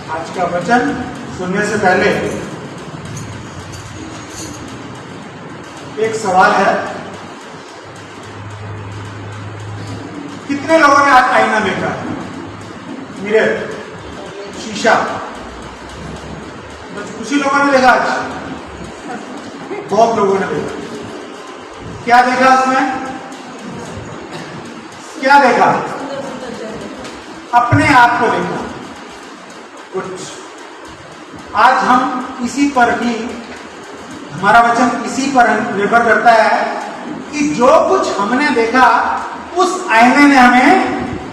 आज का वचन सुनने से पहले एक सवाल है, कितने लोगों ने आज आईना देखा? मिरर, शीशा, बस कुछ ही लोगों ने देखा आज? बहुत लोगों ने देखा। क्या देखा उसमें? क्या देखा? अपने आप को देखा। कुछ आज हम इसी पर ही, हमारा वचन इसी पर निर्भर करता है कि जो कुछ हमने देखा उस आईने ने हमें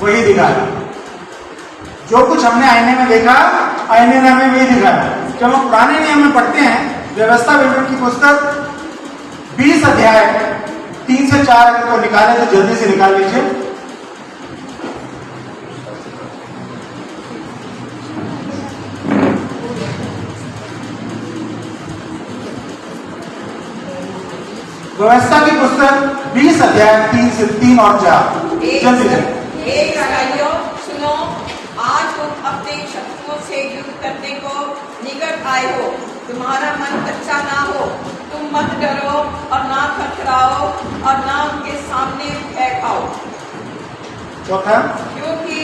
वही दिखाया। जो कुछ हमने आईने में देखा, आईने ने हमें वही दिखाया। जब हम पुराने नियम में पढ़ते हैं, व्यवस्था विवरण की पुस्तक 20 अध्याय 3 से 4 अगर को निकाले तो जल्दी से निकाल लीजिए। व्यवस्था की पुस्तक 20 अध्याय 3 और 4 जल्दी से। सुनो, आज तुम अपने शत्रुओं से युद्ध करने को निकट आए हो। तुम्हारा मन अच्छा ना हो, तुम मत डरो और ना थरथराओ और ना उनके सामने भय खाओ। चौथा, क्योंकि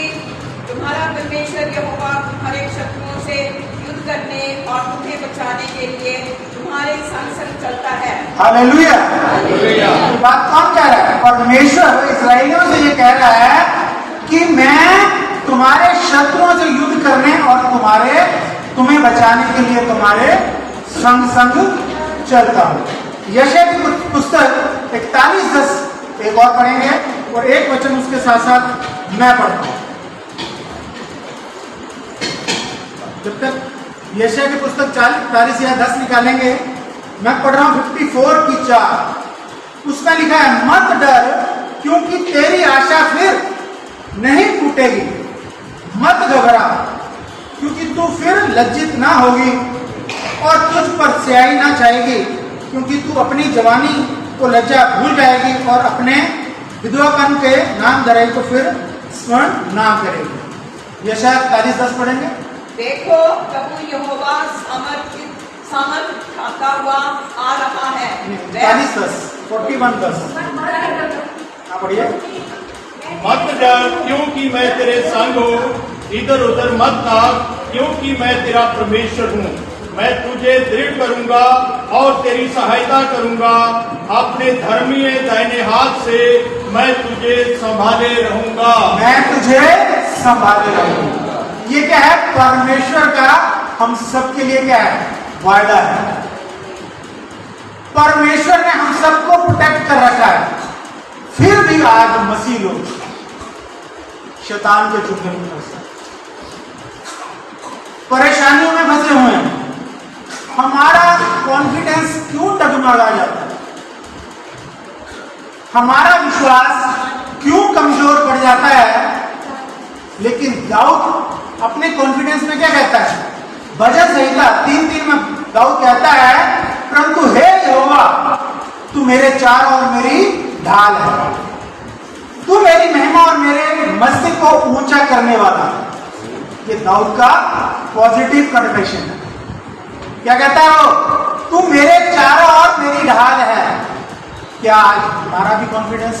तुम्हारा परमेश्वर यहोवा तुम्हारे शत्रुओं से युद्ध करने और तुम्हें बचाने के लिए तुम्हारे संग संग चलता है। हालेलुया। ये बात कौन कह रहा है? परमेश्वर इस्राएलियों से ये कह रहा है कि मैं तुम्हारे शत्रुओं से युद्ध करने और तुम्हें बचाने के लिए तुम्हारे संग संग चलता हूं। यशायाह की पुस्तक 41:10 एक और पढ़ेंगे और एक वचन उसके साथ साथ मैं पढ़ता हूं। जब तक यशायाह की पुस्तक 40 या 10 निकालेंगे, मैं पढ़ रहा हूं 54 की 4। उसमें लिखा है, मत डर क्योंकि तेरी आशा फिर नहीं टूटेगी, मत घबरा क्योंकि तू फिर लज्जित ना होगी और तुझ पर स्याही ना छाएगी, क्योंकि तू अपनी जवानी को लज्जा भूल जाएगी और अपने विधवापन के नाम धराई को फिर स्मरण ना करेगी। यशायाह 41:10 पढ़ेंगे। देखो, प्रभु यहोवा सामर्थ खाता हुआ आ रहा है। 41:10 हाँ पढ़िए। मत डर क्योंकि मैं तेरे संग हूँ, इधर उधर मत भाग क्योंकि मैं तेरा परमेश्वर हूँ। मैं तुझे दृढ़ करूंगा और तेरी सहायता करूंगा, अपने धर्मीय दाहिने हाथ से मैं तुझे संभाले रहूंगा। मैं तुझे संभाले रहूंगा। ये क्या है? परमेश्वर का हम सबके लिए क्या है? वायदा है। परमेश्वर ने हम सबको प्रोटेक्ट कर रखा है, फिर भी आज मसीह लोग शैतान के चुंगल में फंसे, परेशानियों में फंसे हुए हैं। हमारा कॉन्फिडेंस क्यों डगमगा जाता है? हमारा विश्वास क्यों कमजोर पड़ जाता है? लेकिन दाऊद अपने कॉन्फिडेंस में क्या कहता है? भजन संहिता 3:3 में दाऊद कहता है, परंतु हे यहोवा, तू मेरे चारों और मेरी ढाल है, तू मेरी महिमा और मेरे मस्तक को ऊंचा करने वाला। ये दाऊद का पॉजिटिव कन्फेशन है। क्या कहता है वो? तू मेरे चारों और मेरी ढाल है। क्या आज हमारा भी कॉन्फिडेंस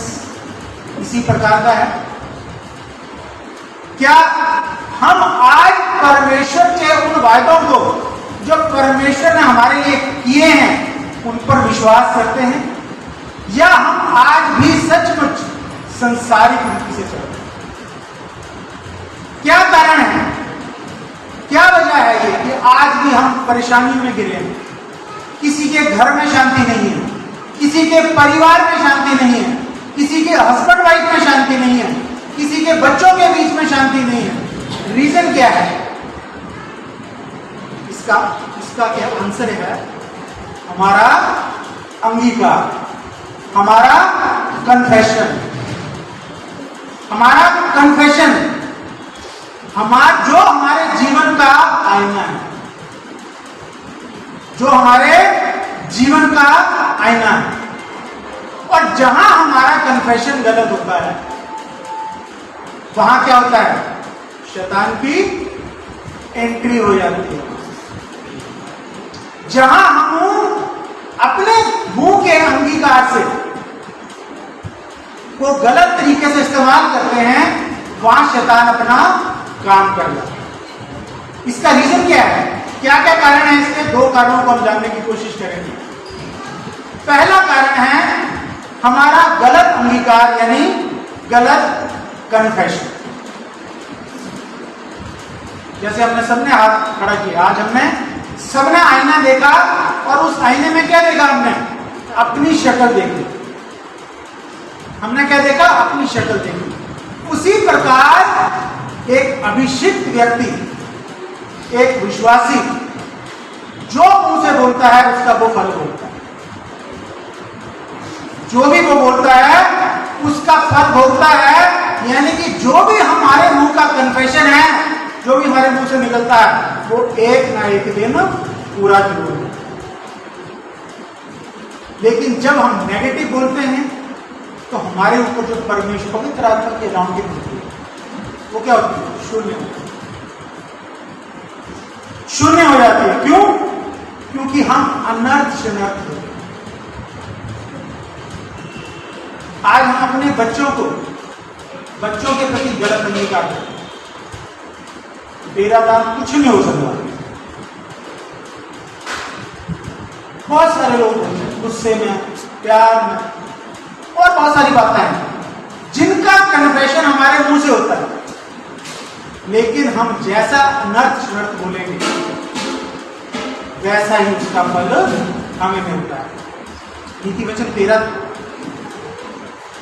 इसी प्रकार का है? क्या हम आज परमेश्वर के उन वायदों को जो परमेश्वर ने हमारे लिए किए हैं उन पर विश्वास करते हैं, या हम आज भी सचमुच संसारिक रीति से चलते हैं? क्या कारण है? क्या वजह है ये कि आज भी हम परेशानी में गिरे हैं? किसी के घर में शांति नहीं है, किसी के परिवार में शांति नहीं है, किसी के हस्बैंड वाइफ में शांति नहीं है, किसी के बच्चों के बीच में शांति नहीं है। रीजन क्या है इसका क्या आंसर है? हमारा अंगीकार, हमारा कन्फेशन, जो हमारे जीवन का आईना है, जो हमारे जीवन का आईना है। और जहां हमारा कन्फेशन गलत होता है, वहां क्या होता है? शैतान की एंट्री हो जाती है। जहां हम अपने मुंह के अंगीकार से वो गलत तरीके से इस्तेमाल करते हैं, वहां शैतान अपना काम कर रहा है। इसका रीजन क्या है? क्या क्या कारण है इसके? दो कारणों को हम जानने की कोशिश करेंगे। पहला कारण है हमारा गलत अंगीकार, यानी गलत कन्फेशन। जैसे हमने सबने हाथ खड़ा किया, आज हमने सबने आईना देखा और उस आईने में क्या देखा? हमने अपनी शक्ल देखी। हमने क्या देखा? अपनी शक्ल देखी। उसी प्रकार एक अभिषिक्त व्यक्ति, एक विश्वासी, जो मुंह से बोलता है उसका वो फल भोगता है। जो भी वो बोलता है उसका फल भोगता है। यानी कि जो भी हमारे मुंह का कन्फेशन है, जो भी हमारे मुंह से निकलता है, वो एक ना एक दिन पूरा जरूर है। लेकिन जब हम नेगेटिव बोलते हैं तो हमारे ऊपर जो परमेश्वर पवित्र आत्मा की राउंडिंग होती है वो क्या होती है? शून्य हो जाती है। क्यों? क्योंकि हम अनर्थ शनर्थ होते हैं। आज हम अपने बच्चों के प्रति गलत अंगीकार करते हैं। तेरा दाम कुछ नहीं हो सकता। बहुत सारे लोग होते हैं गुस्से में, प्यार में और बहुत सारी बातें हैं जिनका कन्फेशन हमारे मुंह से होता है, लेकिन हम जैसा अनर्थ शनर्थ बोलेंगे वैसा ही उसका फल हमें मिलता है। नीति वचन 13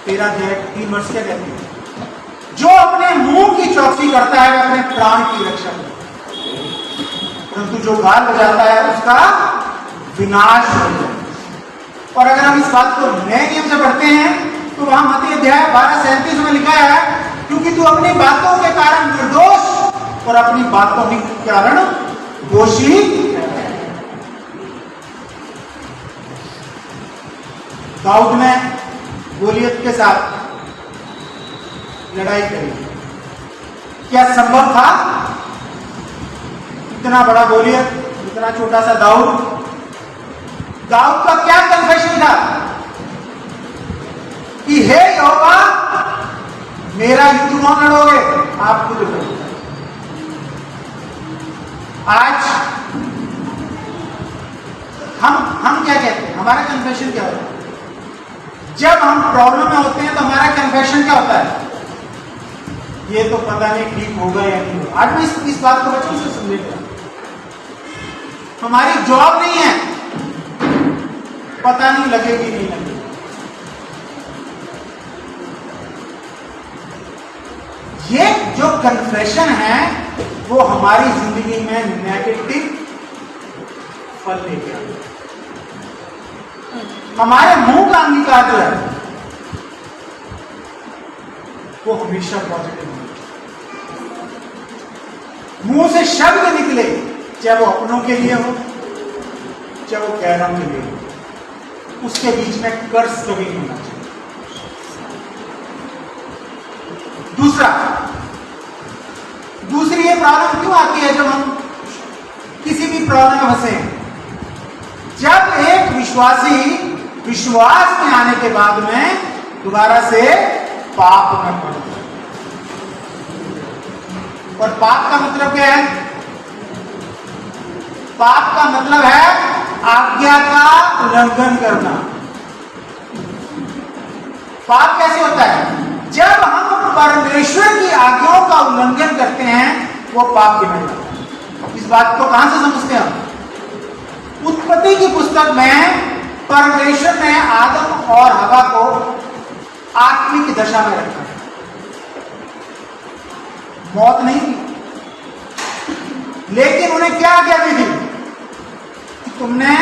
अध्याय 3 वर्ष क्या कहती है? जो अपने मुंह की चौकसी करता है वह अपने प्राण की रक्षा करता है, परंतु जो गाल बजाता है उसका विनाश हो जाए। और अगर हम इस बात को नए नियम से पढ़ते हैं तो वहां मत्ती अध्याय 12:37 में लिखा है, क्योंकि तू अपनी बातों के कारण निर्दोष और अपनी बातों के कारण दोषी है। दाऊद ने गोलियत के साथ लड़ाई करी। क्या संभव था? इतना बड़ा गोलियत, इतना छोटा सा दाऊद का क्या कन्फेशन था कि हे यहोवा, मेरा युद्ध कौन लड़ोगे? आप खुद लड़ोगे। आज हम क्या कहते हैं? हमारा कन्फेशन क्या होता है? जब हम प्रॉब्लम में होते हैं तो हमारा कन्फेशन क्या होता है? ये तो पता नहीं ठीक होगा या नहीं होगा। आज मैं इस बात को बच्चों से समझेगा। हमारी जॉब नहीं है, पता नहीं लगेगी नहीं लगेगी। ये जो कन्फेशन है वो हमारी जिंदगी में नेगेटिव फल लेके आता है। हमारे मुंह का अंगीकार जो है वो हमेशा पॉजिटिव होना चाहिए। मुंह से शब्द निकले, चाहे वो अपनों के लिए हो चाहे वो गैरों के लिए हो, उसके बीच में कर्ज कभी नहीं होना चाहिए। दूसरी ये प्रॉब्लम क्यों आती है जब हम किसी भी प्रॉब्लम में फंसे? जब एक विश्वासी विश्वास में आने के बाद में दोबारा से पाप में पड़ता है। और पाप का मतलब क्या है? पाप का मतलब है आज्ञा का उल्लंघन करना। पाप कैसे होता है? जब हम परमेश्वर की आज्ञाओं का उल्लंघन करते हैं वो पाप गिना जाता है। इस बात को कहां से समझते हैं हम? उत्पत्ति की पुस्तक में परमेश्वर ने आदम और हवा को आत्मिक दशा में रखा है, मौत नहीं थी, लेकिन उन्हें क्या आज्ञा दी थी? तुमने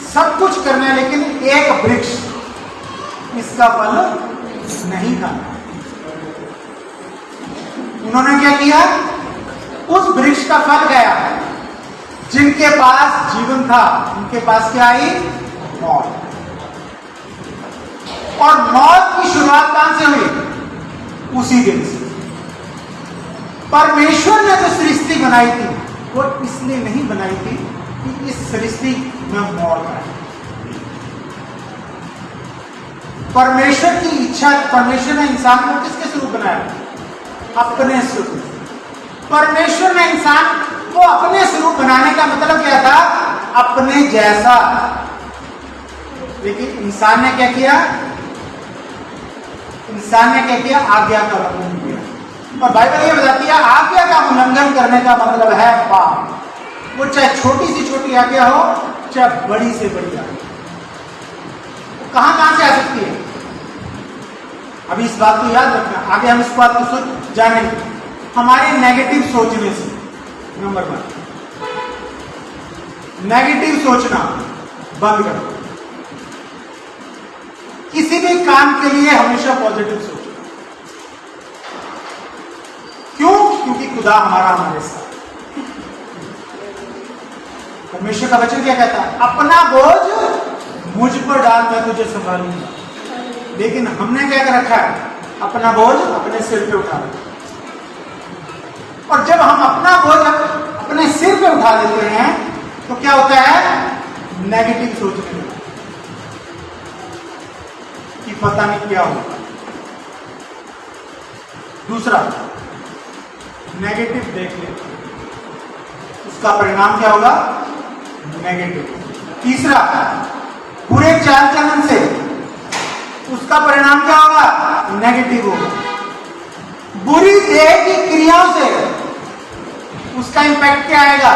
सब कुछ करना है लेकिन एक वृक्ष, इसका फल नहीं खाना। उन्होंने क्या किया? उस वृक्ष का फल गया। जिनके पास जीवन था उनके पास क्या आई? मौत। और मौत की शुरुआत कहां से हुई? उसी दिन से। परमेश्वर ने जो सृष्टि बनाई थी वो इसलिए नहीं बनाई थी कि इस सृष्टि में मौत है। परमेश्वर की इच्छा, परमेश्वर ने इंसान को किसके स्वरूप बनाया? अपने स्वरूप। परमेश्वर ने इंसान को अपने स्वरूप बनाने का मतलब क्या था? अपने जैसा। लेकिन इंसान ने क्या किया? इंसान ने क्या किया? आज्ञा का उल्लंघन किया। और बाइबल ये बताती है आज्ञा का उल्लंघन करने का मतलब है पाप। वो चाहे छोटी से छोटी आज्ञा हो, चाहे बड़ी से बड़ी आज्ञा, कहां से आ सकती है? अभी इस बात को याद रखना, आगे हम इस बात को जानेंगे। हमारे नेगेटिव सोचने से, नंबर 1, नेगेटिव सोचना बंद करो। किसी भी काम के लिए हमेशा पॉजिटिव सोचो। क्यों? क्योंकि खुदा हमारे साथ। परमेश्वर का वचन क्या कहता है? अपना बोझ मुझ पर डाल, मैं तुझे संभालूंगा। लेकिन हमने क्या कर रखा है? अपना बोझ अपने सिर पे उठा रखा। और जब हम अपना बोझ अपने सिर पे उठा लेते हैं तो क्या होता है? नेगेटिव सोचने लगता कि पता नहीं क्या होगा। दूसरा, नेगेटिव देख ले, उसका परिणाम क्या होगा? नेगेटिव। तीसरा, बुरे चाल चलन से, उसका परिणाम क्या होगा? नेगेटिव होगा। बुरी देह की क्रियाओं से उसका इंपैक्ट क्या आएगा?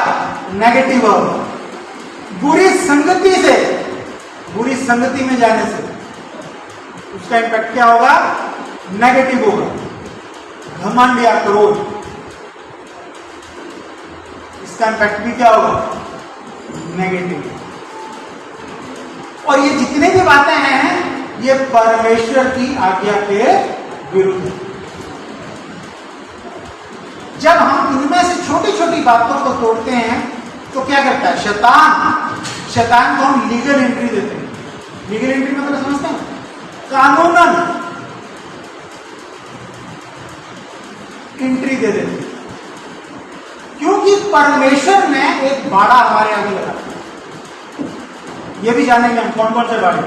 नेगेटिव होगा। बुरी संगति से, बुरी संगति में जाने से उसका इंपैक्ट क्या होगा? नेगेटिव होगा। घमंड या क्रोध, इसका इंपैक्ट भी क्या होगा? नेगेटिव। और ये जितने भी बातें हैं ये परमेश्वर की आज्ञा के विरुद्ध है। जब हम इनमें से छोटी छोटी बातों को तोड़ते हैं तो क्या करता है शैतान को हम लीगल एंट्री देते हैं। लीगल एंट्री मतलब समझते हैं? कानूनन एंट्री दे देते हैं। क्योंकि परमेश्वर ने एक बाड़ा हमारे आगे लगा दिया। ये भी जानेंगे हम कौन कौन से बाड़े।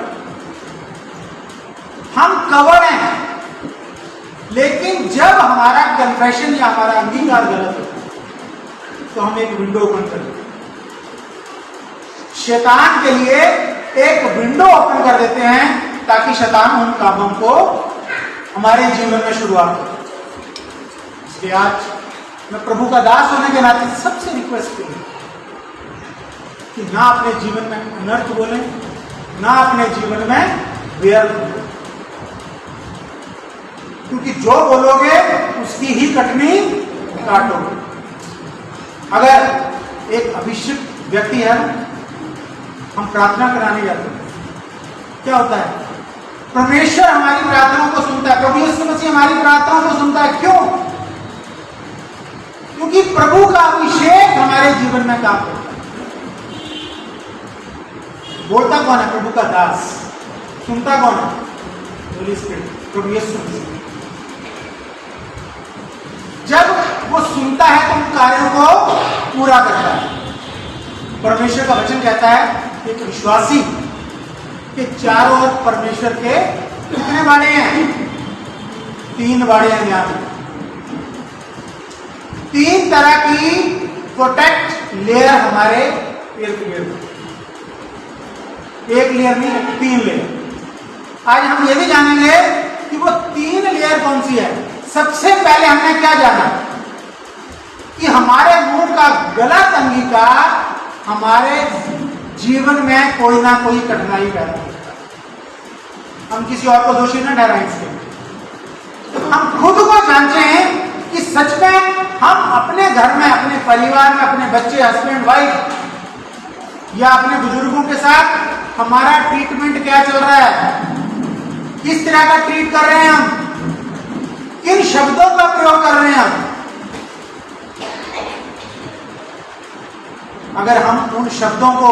हम कवर हैं, लेकिन जब हमारा कन्फेशन या हमारा अंगीकार गलत होता है तो हम एक विंडो ओपन कर देते हैं। शैतान के लिए एक विंडो ओपन कर देते हैं ताकि शैतान उन कामों को हमारे जीवन में शुरुआत करे। इसलिए आज मैं प्रभु का दास होने के नाते सबसे रिक्वेस्ट करूंगा कि ना अपने जीवन में अनर्थ बोलें, ना अपने जीवन में व्यर्थ बोलें, क्योंकि जो बोलोगे उसकी ही कटनी काटोगे। अगर एक अभिषिक्त व्यक्ति है, हम प्रार्थना कराने जाते हैं, क्या होता है? परमेश्वर हमारी प्रार्थनाओं को सुनता है। प्रभु यीशु मसीह हमारी प्रार्थनाओं को सुनता है। क्यों? क्योंकि प्रभु का अभिषेक हमारे जीवन में काम करता है। बोलता कौन है? प्रभु का दास। सुनता कौन है? होली स्पिरिट, प्रभु यीशु मसीह। जब वो सुनता है तो उन कार्यों को पूरा करता है। परमेश्वर का वचन कहता है एक विश्वासी के चारों ओर परमेश्वर के कितने बाड़े हैं? 3 बाड़े हैं। ध्यान, 3 तरह की प्रोटेक्ट लेयर हमारे इर्द गिर्द। एक लेयर नहीं, 3 लेयर। आज हम ये भी जानेंगे कि वो 3 लेयर कौन सी है। सबसे पहले हमने क्या जाना कि हमारे मुंह का गलत अंगीकार हमारे जीवन में कोई ना कोई कठिनाई पैदा करता है। हम किसी और को दोषी न ठहराएं इसके। हम खुद को जांचें कि सच में हम अपने घर में, अपने परिवार में, अपने बच्चे, हस्बैंड, वाइफ या अपने बुजुर्गों के साथ हमारा ट्रीटमेंट क्या चल रहा है, किस तरह का ट्रीट कर रहे हैं हम, किन शब्दों का प्रयोग कर रहे हैं हम। अगर हम उन शब्दों को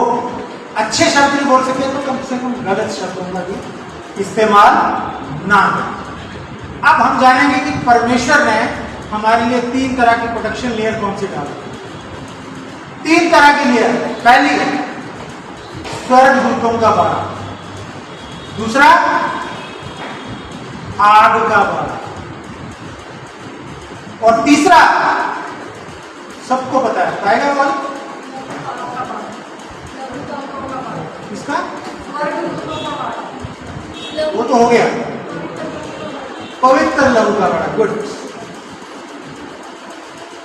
अच्छे शब्द नहीं बोल सके तो कम से कम गलत शब्दों का भी इस्तेमाल ना करें। अब हम जानेंगे कि परमेश्वर ने हमारे लिए 3 तरह की प्रोटेक्शन लेयर कौन सी डाली। तीन तरह की लिया। पहली स्वर्ग दूतों का बाड़ा, दूसरा आग का बाड़ा, और तीसरा सबको पता है, बताएगा कौन? किसका? वो तो हो गया, पवित्र लहू का बाड़ा। गुड,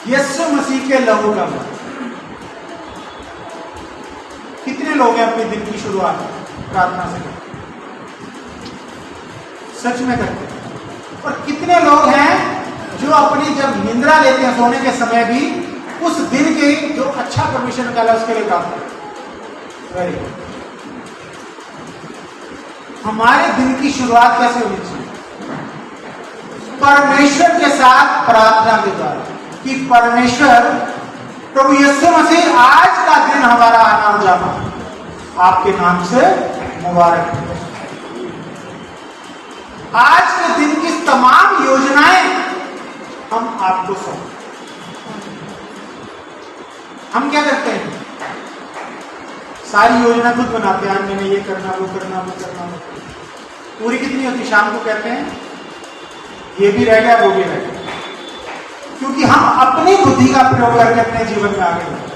यीशु मसीह के लहू का बाड़ा। कितने लोग हैं अपने दिन की शुरुआत प्रार्थना से सच में करते हैं? और कितने लोग हैं जो अपनी जब निंद्रा लेते हैं सोने के समय भी उस दिन के जो अच्छा परमिशन निकाला उसके लिए प्रार्थना करते? Very good. हमारे दिन की शुरुआत कैसे होनी चाहिए? परमेश्वर के साथ प्रार्थना के द्वारा कि परमेश्वर प्रभु यीशु मसीह आज का दिन हमारा आना जाना आपके नाम से मुबारक हो। आज के दिन की तमाम योजनाएं हम आपको सौंप। हम क्या करते हैं? सारी योजना खुद बनाते हैं, मैंने ये करना वो करना वो करना वो करना। पूरी कितनी होती? शाम को कहते हैं ये भी रह गया वो भी रह गया, क्योंकि हम अपनी बुद्धि का प्रयोग करके अपने जीवन में आगे बढ़ते।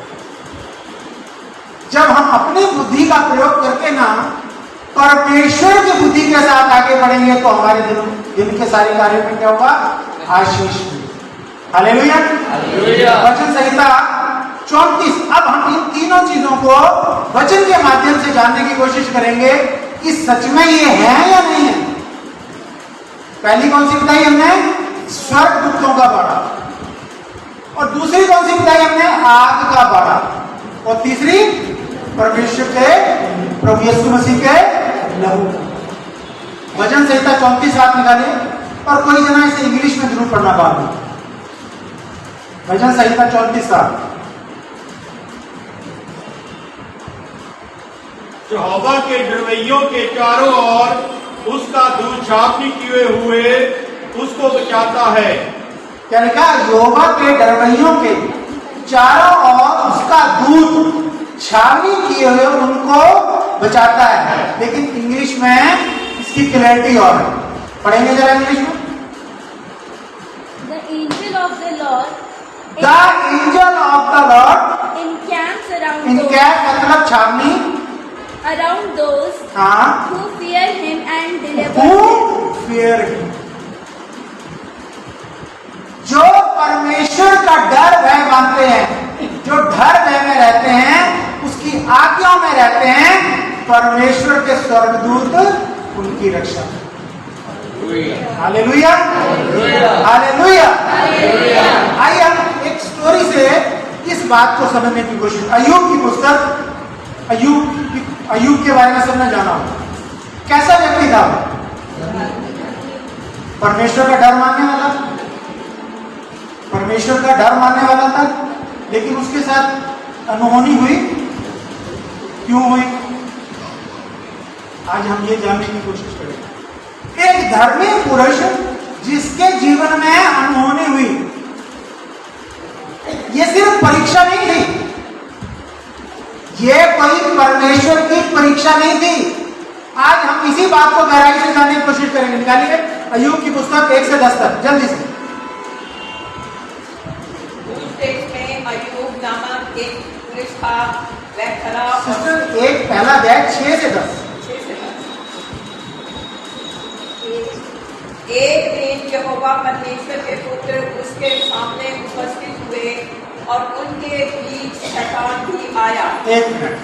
जब हम अपनी बुद्धि का प्रयोग करके ना परमेश्वर की बुद्धि के साथ आगे बढ़ेंगे तो हमारे दिन के सारे कार्यों में क्या होगा? आशीष। हालेलुया। वचन संहिता 34। अब हम इन तीनों चीजों को वचन के माध्यम से जानने की कोशिश करेंगे कि सच में ये है या नहीं है। पहली कौन सी बताई हमने? स्वर्ग दूतों का बाड़ा। और दूसरी कौन सी बताई हमने? आग का बाड़ा। और तीसरी परमेश्वर के प्रभु यीशु मसीह के लहू। वचन संहिता 34 आप निकाले, और कोई जना इसे इंग्लिश में जरूर पढ़ना बाद में। वचन संहिता 34। यहोवा के डरवैयों के चारों ओर उसका दूत छावनी किए हुए उसको बचाता है। क्या लिखा? यहोवा के डरवैयों के चारों ओर उसका दूत छावनी किए हुए उनको बचाता है। लेकिन इंग्लिश में इसकी क्लैरिटी और है, पढ़ेंगे जरा इंग्लिश में। The angel of the Lord The angel of the Lord encamps around इनकैम्प मतलब छावनी, around those हाँ, who fear him and deliver who them. fear him। जो परमेश्वर का डर भय मानते हैं, जो डर भय में रहते हैं, उसकी आज्ञाओं में रहते हैं, परमेश्वर के स्वर्गदूत उनकी रक्षा करते हैं। Hallelujah, hallelujah. आइए हम एक स्टोरी से इस बात को समझने की कोशिश। अय्यूब की पुस्तक, अय्यूब के बारे में सबने जाना हो। कैसा व्यक्ति था? परमेश्वर का डर मानने वाला, परमेश्वर का डर मानने वाला था, लेकिन उसके साथ अनहोनी हुई। क्यों हुई? आज हम ये जानने की कोशिश करेंगे। एक धर्मी पुरुष जिसके जीवन में अनहोनी हुई, ये सिर्फ परीक्षा नहीं थी, ये कोई परमेश्वर की परीक्षा नहीं थी। आज हम इसी बात को गहराई से जानने की कोशिश करेंगे। निकालिए अय्यूब की पुस्तक 1 से 10 तक जल्दी से। उस देश में अय्यूब नामक एक पुरुष था। वह खरा और सिस्टर एक पहला अध्याय 6 से 10। एक दिन यहोवा परमेश्वर के पुत्र उसके सामने उपस्थित हुए और उनके बीच शैतान भी आया। एक मिनट,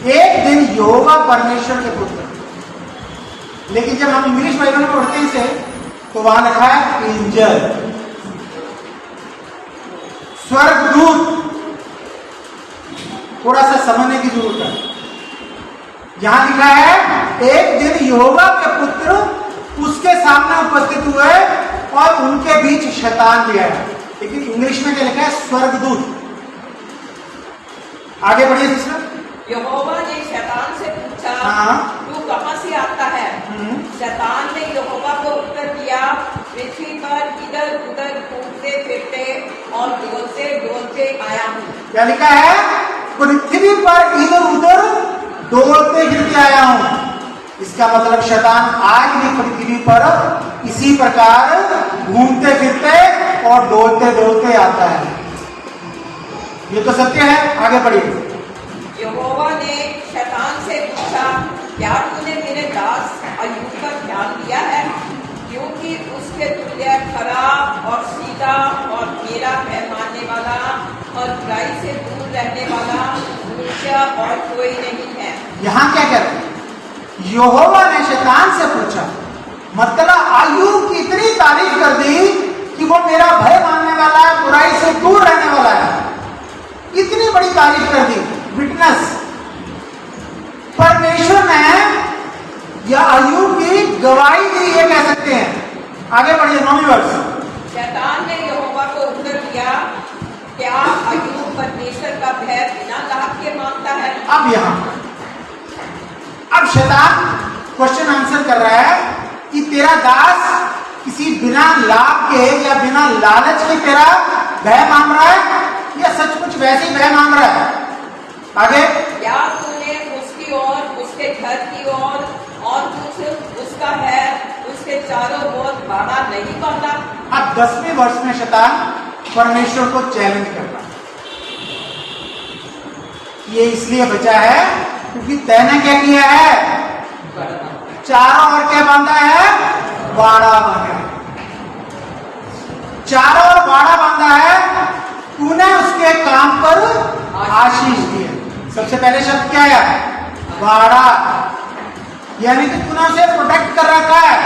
एक दिन यहोवा परमेश्वर के पुत्र, लेकिन जब हम इंग्लिश बाइबल में पढ़ते हैं इसे तो वहां लिखा है एंजल, स्वर्गदूत। थोड़ा सा समझने की जरूरत है। यहां लिखा है एक दिन यहोवा के पुत्र उसके सामने उपस्थित हुए और उनके बीच शैतान भी आया। लेकिन इंग्लिश में क्या लिखा है? स्वर्गदूत। आगे बढ़िए सिस्टर। यहोवा ने शैतान से पूछा, हाँ। तू कहाँ से आता है? शैतान ने यहोवा को उत्तर दिया, पृथ्वी पर इधर उधर घूमते फिरते और डोलते डोलते आया हूँ। क्या लिखा है? पृथ्वी पर इधर उधर दौड़ते फिरते आया हूं। इसका मतलब शैतान आज भी पृथ्वी पर इसी प्रकार घूमते फिरते और दौड़ते दौड़ते आता है। ये तो सत्य है। आगे बढ़िए। यहोवा ने शैतान से पूछा, क्या तूने मेरे दास अय्यूब पर ध्यान दिया है, क्योंकि उसके तुल्य खरा और सीधा और मेरा भय मानने वाला और बुराई से दूर रहने वाला ऊंचा और कोई नहीं है। यहां क्या कहते हैं? यहोवा ने शैतान से पूछा, मतलब अय्यूब की इतनी तारीफ कर दी कि वो मेरा भय मानने वाला है, बुराई से दूर रहने वाला है। इतनी बड़ी तारीफ कर दी, विटनेस। परमेश्वर ने या अय्यूब की गवाही दी, ये कह सकते हैं। आगे बढ़िए 9वीं वर्ष। शैतान ने यहोवा को उत्तर दिया, क्या अय्यूब परमेश्वर का भय बिना लाभ के मानता है? अब शैतान क्वेश्चन आंसर कर रहा है कि तेरा दास किसी बिना लाभ के या बिना लालच के तेरा भय मान रहा है या सचमुच वैसे ही भय मान रहा है? आगे। क्या तूने उसकी ओर, उसके घर की ओर और कुछ उसका है, उसके चारों ओर बाड़ा नहीं बांधा? अब 10वें वर्ष में शैतान परमेश्वर को चैलेंज कर रहा है। ये इसलिए बचा है क्योंकि तैने क्या किया है? चारों ओर क्या बांधा है? बाड़ा बांधा है। चारों ओर बाड़ा बांधा है। तूने उसके काम पर आशीष दी है। सबसे पहले शब्द क्या है? बाड़ा। यानी कि तूने उसे प्रोटेक्ट कर रखा है,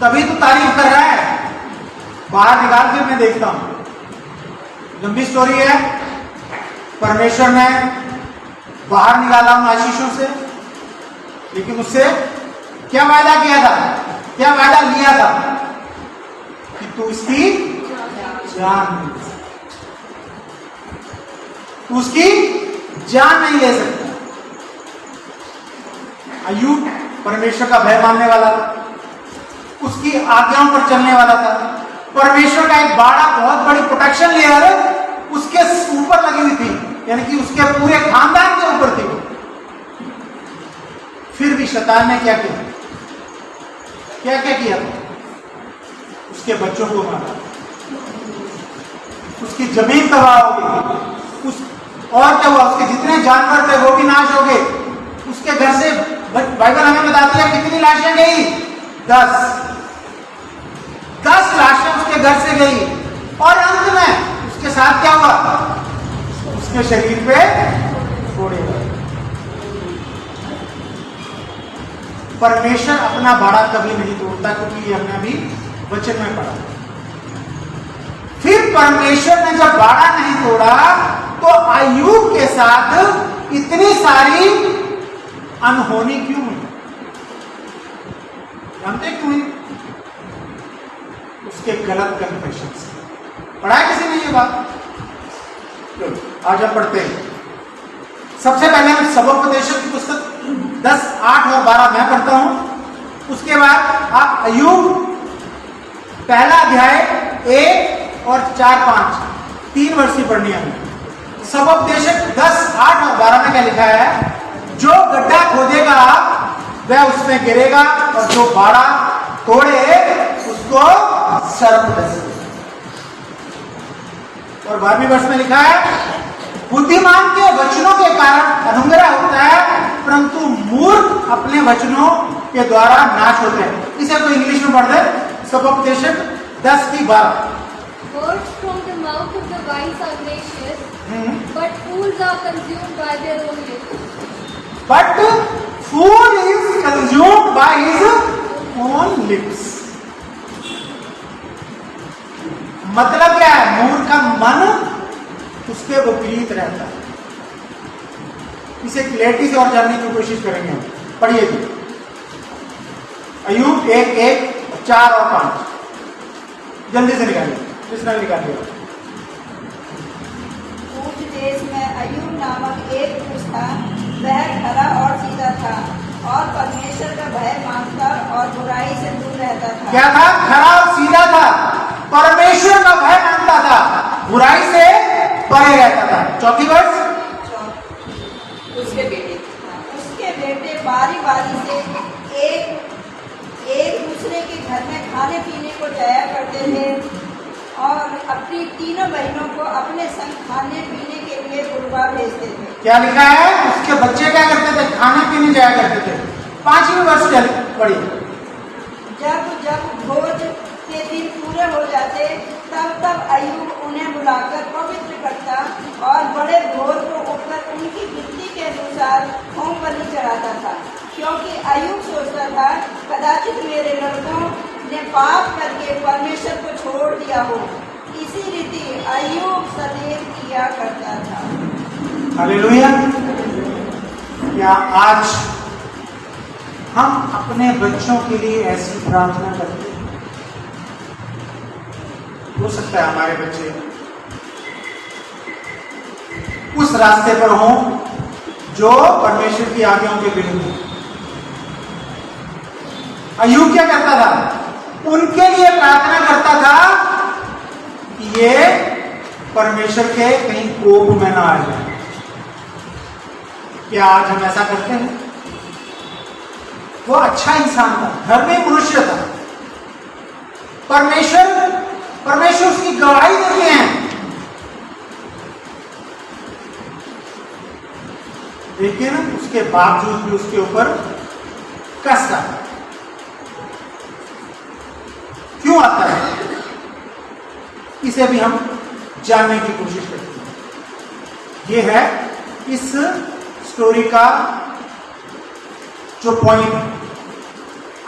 तभी तू तारीफ कर रहा है। बाहर निकाल के मैं देखता हूं। लंबी स्टोरी है। परमेश्वर ने बाहर निकाला उन आशीषों से, लेकिन उससे क्या वायदा किया था? क्या वायदा लिया था? कि तू इसकी जान नहीं ले सकता, तू उसकी जान नहीं ले सकता। अय्यूब परमेश्वर का भय मानने वाला था, उसकी आज्ञाओं पर चलने वाला था। परमेश्वर का एक बाड़ा, बहुत बड़ी प्रोटेक्शन लेयर उसके ऊपर लगी हुई थी, यानी कि उसके पूरे खानदान के ऊपर थी। फिर भी शैतान ने क्या किया? क्या क्या किया? उसके बच्चों को मारा, उसकी जमीन तबाह हो गई, और क्या हुआ? उसके जितने जानवर थे वो भी नाश हो गए। उसके घर से बाइबल हमें बताती है कितनी लाशें गई? 10 लाशें उसके घर से गई। और अंत में उसके साथ क्या हुआ? उसके शरीर पे फोड़े गए। परमेश्वर अपना बाड़ा कभी नहीं तोड़ता, क्योंकि ये हमने अभी वचन में पढ़ा। फिर परमेश्वर ने जब बाड़ा नहीं तोड़ा तो अय्यूब के साथ इतनी सारी अनहोनी क्यों हुई? जानते क्यों हुई? उसके गलत कन्फेशन से। पढ़ा है किसी ने ये बात? आज हम पढ़ते हैं। सबसे पहले हम सबोपदेशक की पुस्तक 10, 8 और 12 मैं पढ़ता हूं। उसके बाद आप अय्यूब पहला अध्याय 1 और 4, 5 3 वर्ष की पढ़नी है। सबोपदेशक 10, 8 और 12 में क्या लिखा है? जो गड्ढा खोदेगा वह उसमें गिरेगा, और जो बाड़ा तोड़े उसको सर्प डसेगा। और 12वें वर्ष में लिखा है, बुद्धिमान के वचनों के कारण अनुग्रह होता है, परंतु मूर्ख अपने वचनों के द्वारा नाश होते हैं। इसे कोई इंग्लिश में पढ़ दे। सबोपदेशक 10 की 12। Words from the mouth of the wise are gracious, but fools are consumed by their own lips. But fool is consumed by his own lips. मतलब क्या है? मूर्ख का मन उसके विपरीत रहता है। इसे क्लैरिटी से और जानने की कोशिश करेंगे हम। पढ़िए जी अय्यूब 1, 4 और 5 जल्दी से निकालिए। किसने निकालिए? उस देश में अय्यूब नामक एक पुरुष था। वह खरा और सीधा था और परमेश्वर का भय मानता और बुराई से दूर रहता था। क्या था? खरा और सीधा था, परमेश्वर का भय मानता था, बुराई से परे रहता था। चौथी वर्ष पारी से एक दूसरे के घर में खाने पीने को जाया करते थे और अपनी तीनों बहनों को अपने संग खाने पीने के लिए बुलवा भेजते थे। क्या लिखा है? उसके बच्चे क्या करते थे? खाने पीने जाया करते थे। 5वीं वर्ष पढ़ी। जब भोज के दिन पूरे हो जाते तब अय्यूब उन्हें बुलाकर पवित्र करता और बड़े भोर को उठकर उनकी गिनती के अनुसार होम बलि चढ़ाता था, क्योंकि अय्यूब सोचता था कदाचित मेरे लड़कों ने पाप करके परमेश्वर को छोड़ दिया हो। इसी रीति अय्यूब सदैव किया करता था। हालेलुया। क्या आज हम अपने बच्चों के लिए ऐसी प्रार्थना करते हैं? हो सकता है हमारे बच्चे उस रास्ते पर हों जो परमेश्वर की आज्ञाओं के विरुद्ध है। अय्यूब क्या करता था? उनके लिए प्रार्थना करता था कि ये परमेश्वर के कहीं कोप में ना आ जाए। क्या आज हम ऐसा करते हैं? वो अच्छा इंसान था, धर्मी मनुष्य था, परमेश्वर उसकी गवाही देते हैं, लेकिन उसके बावजूद भी उसके ऊपर कष्ट आता है। क्यों आता है? इसे भी हम जानने की कोशिश करते हैं। यह है इस स्टोरी का जो पॉइंट है।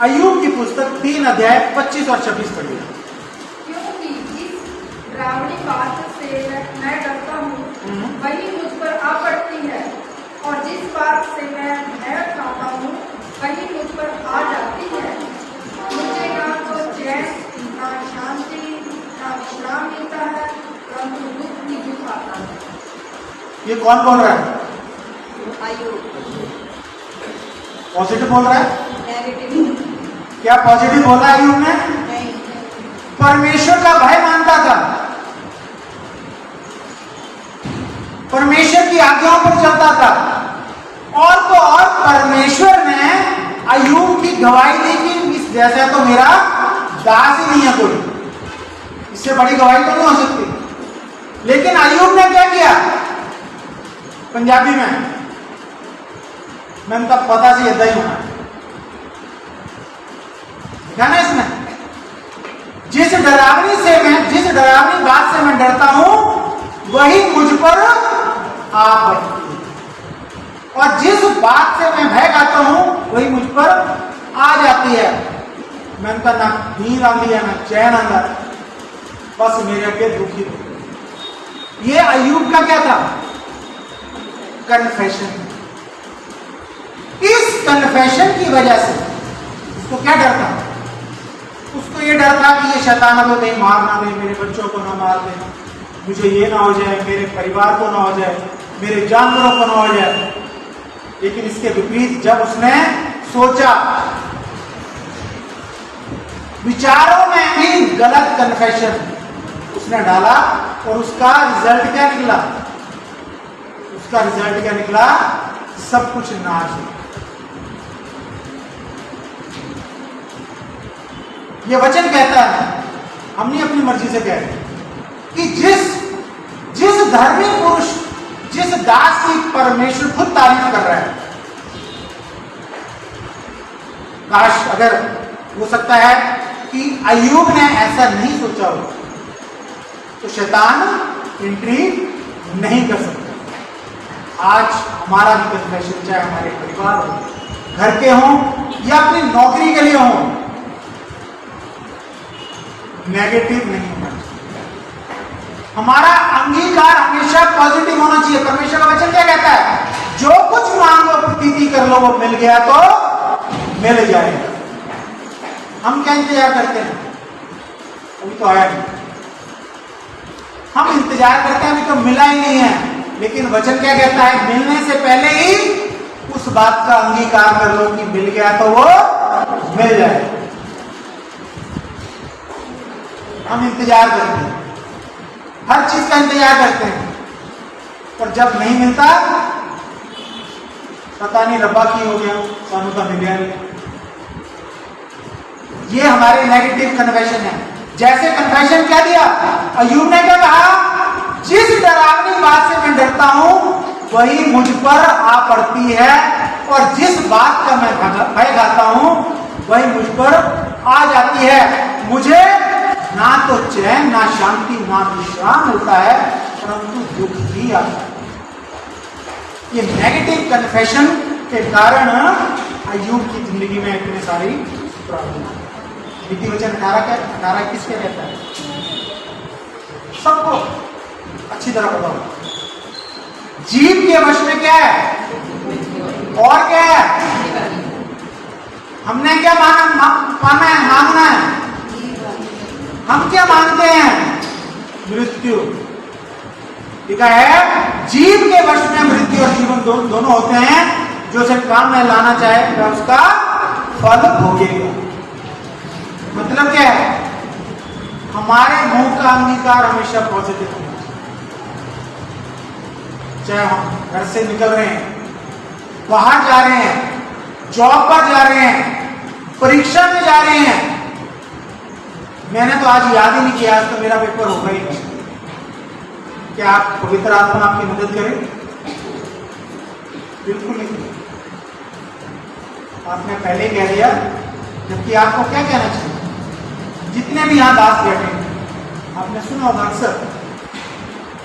अय्यूब की पुस्तक 3 अध्याय 25 और 26 पढ़िए। क्योंकि जिस डरावनी बात से मैं डरता हूँ वही मुझ पर आ पड़ती है, और जिस बात से मैं भय खाता हूँ वही मुझ पर आ जाती है। मुझे ना तो चैन, ना शांति, ना विश्राम मिलता है, परंतु दुख ही दुख आता है। ये कौन बोल रहा है? अय्यूब। पॉजिटिव बोल रहा है? नेगेटिव क्या पॉजिटिव बोला है अय्यूब ने? नहीं। परमेश्वर का भय मानता था, परमेश्वर की आज्ञाओं पर चलता था, और तो और परमेश्वर ने अय्यूब की गवाही दी कि इस जैसा तो मेरा दास ही नहीं है कोई, इससे बड़ी गवाही तो नहीं हो सकती। लेकिन अय्यूब ने क्या किया? पंजाबी में तब पता से इतना ही होना है ना इसमें। जिस डरावनी बात से मैं डरता हूं वही मुझ पर आ पड़ती है, और जिस बात से मैं भय खाता हूं वही मुझ पर आ जाती है। मैं उनका ना नींद आंदी है ना चैन आंदा, बस मेरे अगे दुखी। ये अय्यूब का क्या था? कन्फेशन। इस कन्फेशन की वजह से उसको क्या डर था? उसको ये डर था कि ये शैतान को कहीं मार ना दे, मेरे बच्चों को ना मार दे, मुझे ये ना हो जाए, मेरे परिवार को ना हो जाए, मेरे जानवरों को ना हो जाए। लेकिन इसके विपरीत जब उसने सोचा, विचारों में भी गलत कन्फेशन उसने डाला, और उसका रिजल्ट क्या निकला? सब कुछ नाश हो। ये वचन कहता है, हम नहीं अपनी मर्जी से कह रहे, कि जिस धर्मी पुरुष, जिस दास की परमेश्वर खुद तारीफ कर रहा है, काश अगर हो सकता है कि अय्यूब ने ऐसा नहीं सोचा हो तो शैतान एंट्री नहीं कर सकता। आज हमारा भी कन्फेशन, चाहे हमारे परिवार हो, घर के हों या अपनी नौकरी के लिए हों, नेगेटिव नहीं होना चाहिए। हमारा अंगीकार हमेशा पॉजिटिव होना चाहिए। परमेश्वर का वचन क्या कहता है? जो कुछ मांगो प्रतीति कर लो, वो मिल गया तो मिल जाएगा। हम क्या इंतजार करते हैं? अभी तो आया नहीं। हम इंतजार करते हैं, अभी तो मिला ही नहीं है। लेकिन वचन क्या कहता है? मिलने से पहले ही उस बात का अंगीकार कर लो कि मिल गया तो वो मिल जाए। हम इंतजार करते हैं, हर चीज का इंतजार करते हैं, और जब नहीं मिलता पता नहीं रब्बा की हो गया, सानू का मिलिया नहीं। ये हमारे नेगेटिव कन्फेशन है। जैसे कन्फेशन क्या दिया, अय्यूब ने क्या कहा, जिस डरावनी बात से मैं डरता हूं वही मुझ पर आ पड़ती है, और जिस बात का मैं भय खाता हूं वही मुझ पर आ जाती है। मुझे ना तो चैन, ना शांति, ना विश्राम मिलता है, परंतु दुख ही आता है। ये नेगेटिव कन्फेशन के कारण अय्यूब की जिंदगी में इतने सारी प्रॉब्लम। नीति वचन 18 किसके कहता है? सबको अच्छी तरह बताओ। जीव के वश में क्या है और क्या है? हमने क्या मानना है? हम क्या मानते हैं? मृत्यु। लिखा है जीव के वश में मृत्यु और जीवन दोनों होते हैं, जो उसे काम में लाना चाहे वह उसका फल भोगेगा। मतलब क्या है? हमारे मुंह का अंगीकार हमेशा पॉजिटिव होना चाहिए। चाहे हम घर से निकल रहे हैं, बाहर जा रहे हैं, जॉब पर जा रहे हैं, परीक्षा में जा रहे हैं, मैंने तो आज याद ही नहीं किया, आज तो मेरा पेपर होगा ही नहीं। क्या आप पवित्र आत्मा आपकी मदद करे? बिल्कुल नहीं। आपने पहले कह दिया, जबकि आपको क्या कहना चाहिए? जितने भी यहां दास बैठे हैं, आपने सुना होगा अक्सर,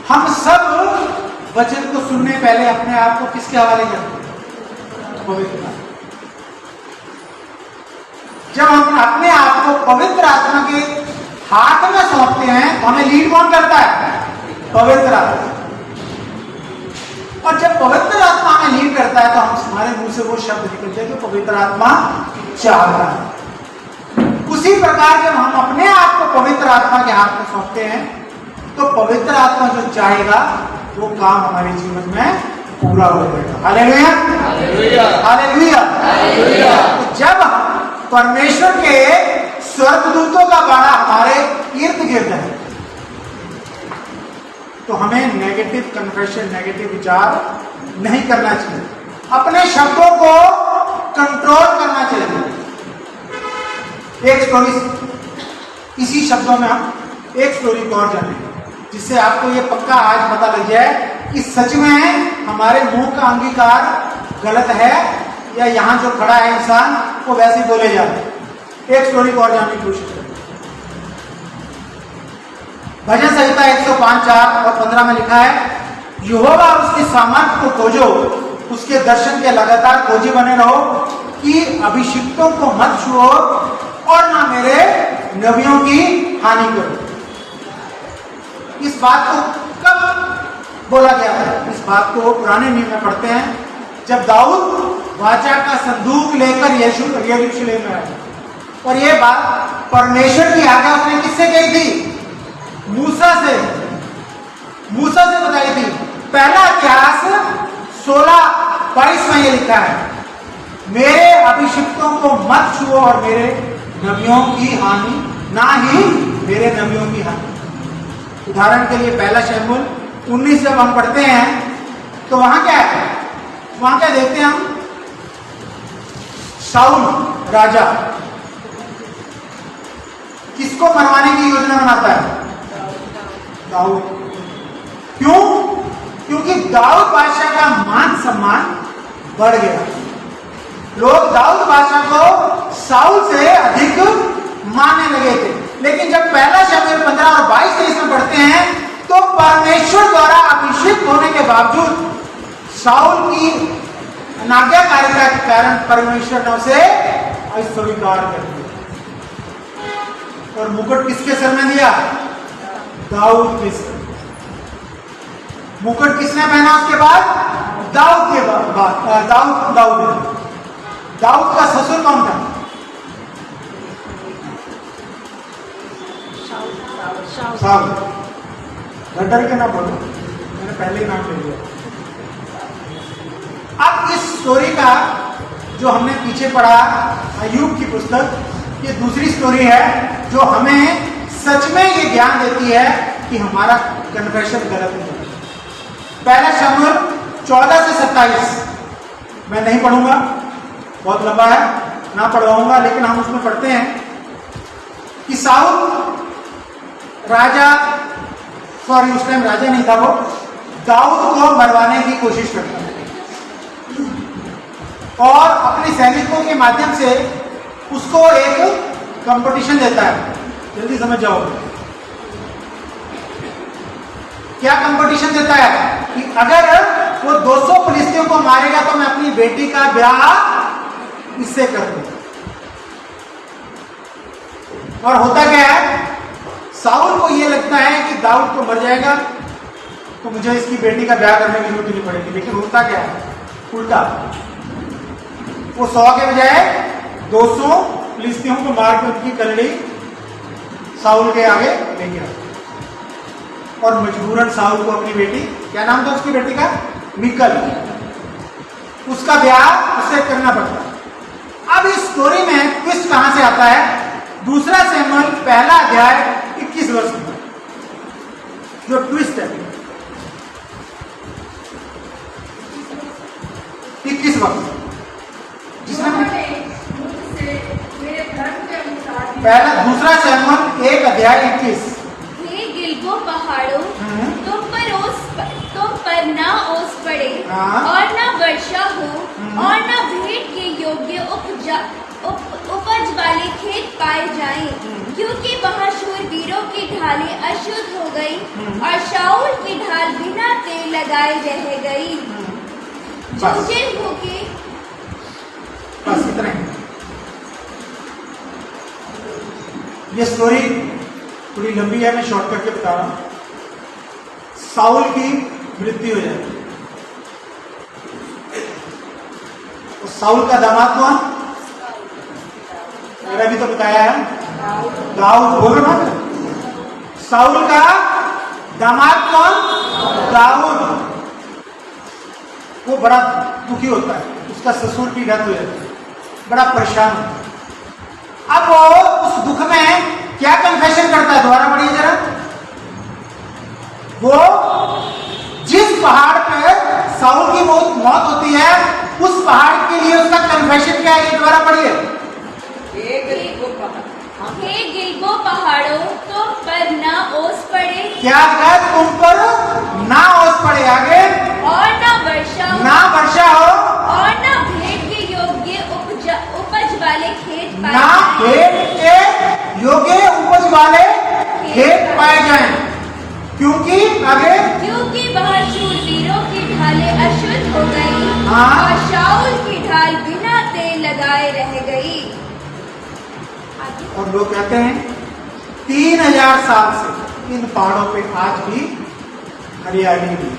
हम सब वचन को सुनने पहले अपने आप को किसके हवाले करते हैं? पवित्र। जब हम अपने आप को पवित्र आत्मा के हाथ में सौंपते हैं तो हमें लीड कौन करता है? पवित्र आत्मा। और जब पवित्र आत्मा हमें लीड करता है तो हम हमारे मुंह से वो शब्द निकलते हैं कि पवित्र आत्मा चाहता है। उसी प्रकार जब हम अपने आप को पवित्र आत्मा के हाथ में सौंपते हैं तो पवित्र आत्मा जो चाहेगा वो काम हमारे जीवन में पूरा हो जाएगा। Hallelujah, hallelujah, hallelujah. जब परमेश्वर के स्वर्गदूतों का बाड़ा हमारे इर्द गिर्द है तो हमें नेगेटिव कन्फेशन, नेगेटिव विचार नहीं करना चाहिए। अपने शब्दों को कंट्रोल करना चाहिए। एक स्टोरी, इसी शब्दों में हम एक स्टोरी को और जानेंगे जिससे आपको ये पक्का आज पता लग जाए कि सच में हमारे मुंह का अंगीकार गलत है या यहां जो खड़ा है इंसान वो वैसे ही बोले जाते हैं। एक स्टोरी को और जानने की कोशिश करें। भजन संहिता 105:4 और 15 में लिखा है, यहोवा और उसकी सामर्थ को खोजो, उसके दर्शन के लगातार खोजी बने रहो कि अभिषिक्तों को मत छुओ और ना मेरे नबियों की हानि करो। इस बात को कब बोला गया था? इस बात को पुराने नियम में पढ़ते हैं जब दाऊद वाचा का संदूक लेकर यरूशलेम में आया। और ये बात परमेश्वर की आज्ञा उसने किससे कही थी? मूसा से बताई थी। पहला इतिहास 16:22 में ये लिखा है, मेरे अभिषिक्तों को मत छुओ और मेरे नबियों की हानि, ना ही मेरे नबियों की हानि। उदाहरण के लिए पहला शमूएल 19 जब हम पढ़ते हैं तो वहां क्या है? वहां क्या देखते हैं हम? शाऊल राजा किसको मरवाने की योजना बनाता है? दाऊद। क्यों? क्योंकि दाऊद बादशाह का मान सम्मान बढ़ गया। लोग दाऊद बादशाह को शाऊल से अधिक मानने लगे थे। लेकिन जब पहला शमूएल 15 और 22 में पढ़ते हैं तो परमेश्वर द्वारा अभिषेक होने के बावजूद शाऊल की अनाज्ञाकारिता के कारण परमेश्वर ने उसे अस्वीकार कर दिया। और मुकुट किसके सर में दिया? दाऊद के सर। मुकुट किसने पहना उसके बाद? दाऊद के बाद दाऊद का ससुर कौन था? शाऊल। डर के ना बोलो, मैंने पहले ही नाम ले लिया। अब इस स्टोरी का जो हमने पीछे पढ़ा अय्यूब की पुस्तक, ये दूसरी स्टोरी है जो हमें सच में ये ज्ञान देती है कि हमारा कन्फेशन गलत नहीं है। पहला शमूएल 14 से 27 मैं नहीं पढ़ूंगा, बहुत लंबा है, ना पढ़वाऊंगा, लेकिन हम उसमें पढ़ते हैं कि साउल राजा, सॉरी उस टाइम राजा नहीं था, वो दाऊद को मरवाने की कोशिश करता है और अपने सैनिकों के माध्यम से उसको एक कंपटीशन देता है। जल्दी समझ जाओ क्या कंपटीशन देता है कि अगर वो 200 फिलिस्तीयों को मारेगा तो मैं अपनी बेटी का ब्याह इससे कर दूं। और होता क्या है, साउल को यह लगता है कि दाऊद तो मर जाएगा तो मुझे इसकी बेटी का ब्याह करने की जरूरत नहीं पड़ेगी, लेकिन होता क्या है, उल्टा। वो 100 के बजाय 200 फिलिस्तीयों को मार के उनकी कलड़ी साउल के आगे ले गया और मजबूरन साउल को अपनी बेटी, क्या नाम था उसकी बेटी का, मिकल, उसका ब्याह उससे करना पड़ता। अब इस स्टोरी में ट्विस्ट कहां से आता है, दूसरा शमूएल पहला अध्याय 21 वर्ष में जो ट्विस्ट है, 21 वर्ष जिसमें पहला दूसरा शमूएल 1 अध्याय 21। हे गिलबो पहाड़ों, तुम पर ना ओस पड़े और ना वर्षा हो और ना भेंट के योग्य उपज वाले खेत पाए जाएं, क्योंकि वहाँ शूरवीरों की ढालें अशुद्ध हो गई और शाऊल की ढाल बिना तेल लगाए रह गई। जूझे होके बस इतना ही। ये स्टोरी थोड़ी लंबी है, मैं शॉर्ट करके बता रहा हूं। साउल की मृत्यु हो जाती है तो साउल का दामाद कौन, मेरा भी तो बताया है, दाऊद, बोलो ना। साउल का दामाद कौन, दाऊद। वो बड़ा दुखी होता है, उसका ससुर की डेथ हो जाती है, बड़ा परेशान होता है। अब वो उस दुख में क्या कन्फेशन करता है, दोबारा पढ़िए जरा। वो जिस पहाड़ पर साउल की मौत होती है उस पहाड़ के लिए उसका कन्फेशन क्या है, दोबारा पढ़िए। हे गिलबो पहाड़ों, तुम पर ना ओस पड़े, क्या कर, तुम पर ना ओस पड़े, आगे, और ना वर्षा हो और ना भेंट के योग्य उपज वाले खेत पाए ना जाएं। भेंट के योग्य उपज वाले खेत पाए जाएं, क्योंकि आगे, क्योंकि वहाँ शूरवीरों की ढालें अशुद्ध हो गई हाँ। और शाऊल की ढाल बिना तेल लगाए रह गई। और लोग कहते हैं 3000 साल से इन पहाड़ों पे आज भी हरियाली नहीं,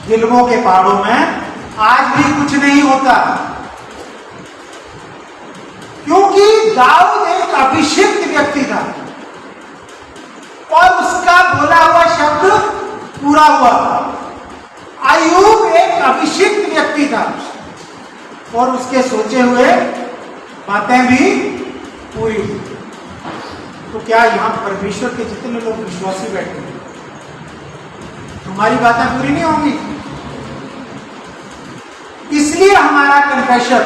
गिलबो के पहाड़ों में आज भी कुछ नहीं होता, क्योंकि दाऊद एक अभिषिक्त व्यक्ति था और उसका बोला हुआ शब्द पूरा हुआ। अय्यूब एक अभिषिक्त व्यक्ति था और उसके सोचे हुए बातें भी पूरी हुई। तो क्या यहां परमेश्वर के जितने लोग विश्वासी बैठे हैं, हमारी बातें पूरी नहीं होंगी? इसलिए हमारा कन्फेशन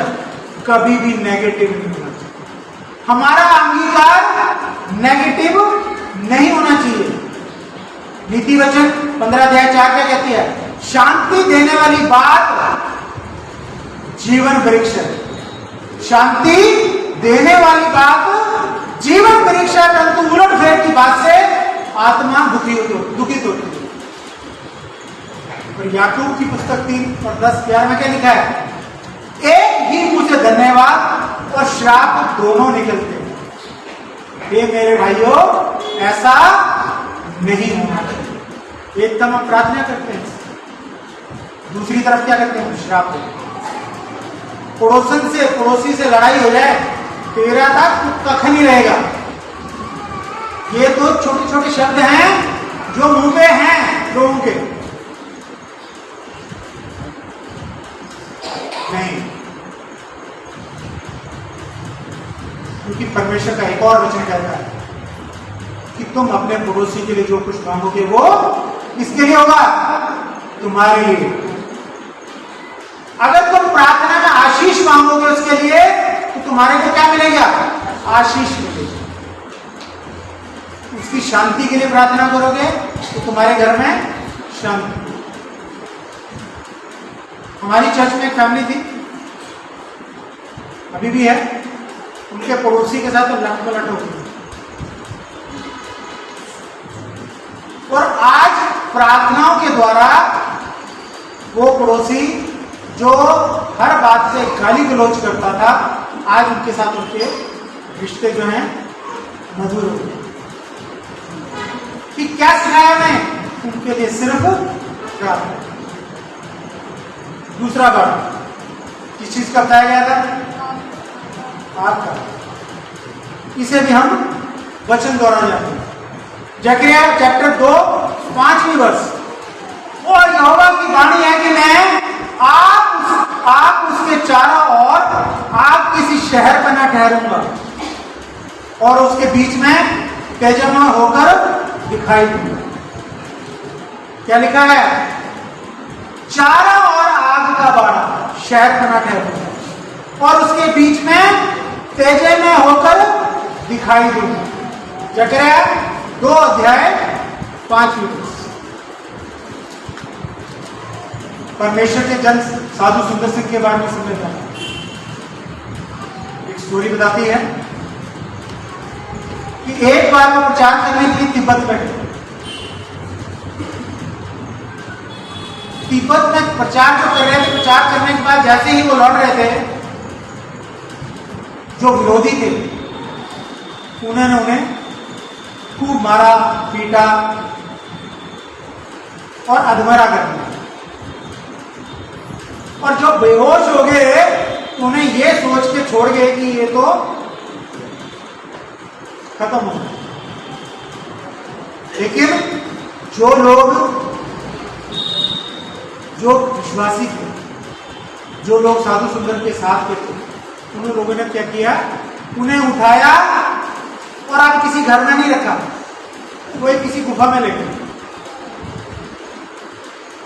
कभी भी नेगेटिव नहीं होना चाहिए, हमारा अंगीकार नेगेटिव नहीं होना चाहिए। नीति वचन 15 अध्याय 4 क्या कहती है, शांति देने वाली बात जीवन वृक्ष है, शांति देने वाली बात जीवन वृक्ष है, परंतु उलट फेर की बात से आत्मा दुखित होती है। और याकूब की पुस्तक 3:10-11 में क्या लिखा है, एक ही मुंह से धन्यवाद और श्राप दोनों निकलते हैं। हे मेरे भाइयों, ऐसा नहीं होना चाहिए। एक तरफ हम प्रार्थना करते हैं, दूसरी तरफ क्या करते हैं, श्राप देते हैं। पड़ोसी से लड़ाई हो जाए, तेरा तक कख नहीं रहेगा। ये तो छोटे छोटे शब्द हैं जो मुंह पे हैं लोगों के, नहीं, क्योंकि परमेश्वर का एक और वचन कहता है कि तुम अपने पड़ोसी के लिए जो कुछ मांगोगे वो किसके लिए होगा, तुम्हारे लिए। आशीष मांगोगे उसके लिए तो तुम्हारे को क्या मिलेगा? आशीष मिलेगा। उसकी शांति के लिए प्रार्थना करोगे तो तुम्हारे घर में शांति। हमारी चर्च में एक फैमिली थी, अभी भी है, उनके पड़ोसी के साथ लट पलट हो गई और आज प्रार्थनाओं के द्वारा वो पड़ोसी जो हर बात से गाली गलौज करता था, आज उनके साथ उनके रिश्ते जो हैं मधुर हो गए। कि क्या सिखाया मैं उनके लिए? सिर्फ प्रार्थना। दूसरा बात किस चीज का बताया गया था? आपका। इसे भी हम वचन दोहराना जाते हैं। जकरिया चैप्टर 2 5वीं वर्ष, और यहोवा की वाणी है कि मैं आप उसके चारों ओर आप किसी शहर पर न ठहरूंगा और उसके बीच में तेजोमय होकर दिखाई दूंगा। क्या लिखा है? चारों ओर आग का बाड़ा, शहर पर न ठहरूंगा और उसके बीच में तेजोमय होकर दिखाई दूंगा। जकरिया 2 अध्याय 5वीं वर्ष। परमेश्वर के जन साधु सुंदर सिंह के बारे में समझ जाना। एक स्टोरी बताती है कि एक बार वो प्रचार करने के लिए तिब्बत में गए। तिब्बत में प्रचार जो कर रहे थे, प्रचार करने के बाद जैसे ही वो लौट रहे थे, जो विरोधी थे उन्होंने उन्हें खूब मारा, पीटा और अधमरा कर दिया। और जो बेहोश हो गए उन्हें ये सोच के छोड़ गए कि ये तो खत्म हो गया। लेकिन जो लोग, जो विश्वासी थे, जो लोग साधु सुंदर के साथ थे, उन लोगों ने क्या किया? उन्हें उठाया और आप किसी घर में नहीं रखा, कोई किसी गुफा में ले गए।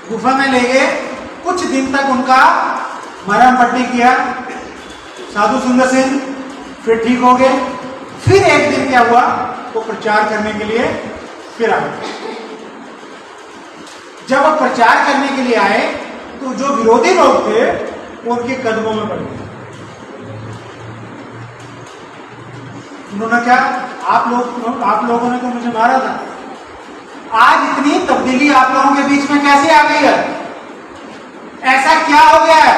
गुफा में ले गए, कुछ दिन तक उनका मरहम पट्टी किया, साधु सुंदर सिंह फिर ठीक हो गए। फिर एक दिन क्या हुआ? वो प्रचार करने के लिए फिर आए। जब वो प्रचार करने के लिए आए तो जो विरोधी लोग थे वो उनके कदमों में पड़ गए। उन्होंने क्या? आप लोगों ने तो मुझे मारा था, आज इतनी तब्दीली आप लोगों के बीच में कैसे आ गई है? ऐसा क्या हो गया है?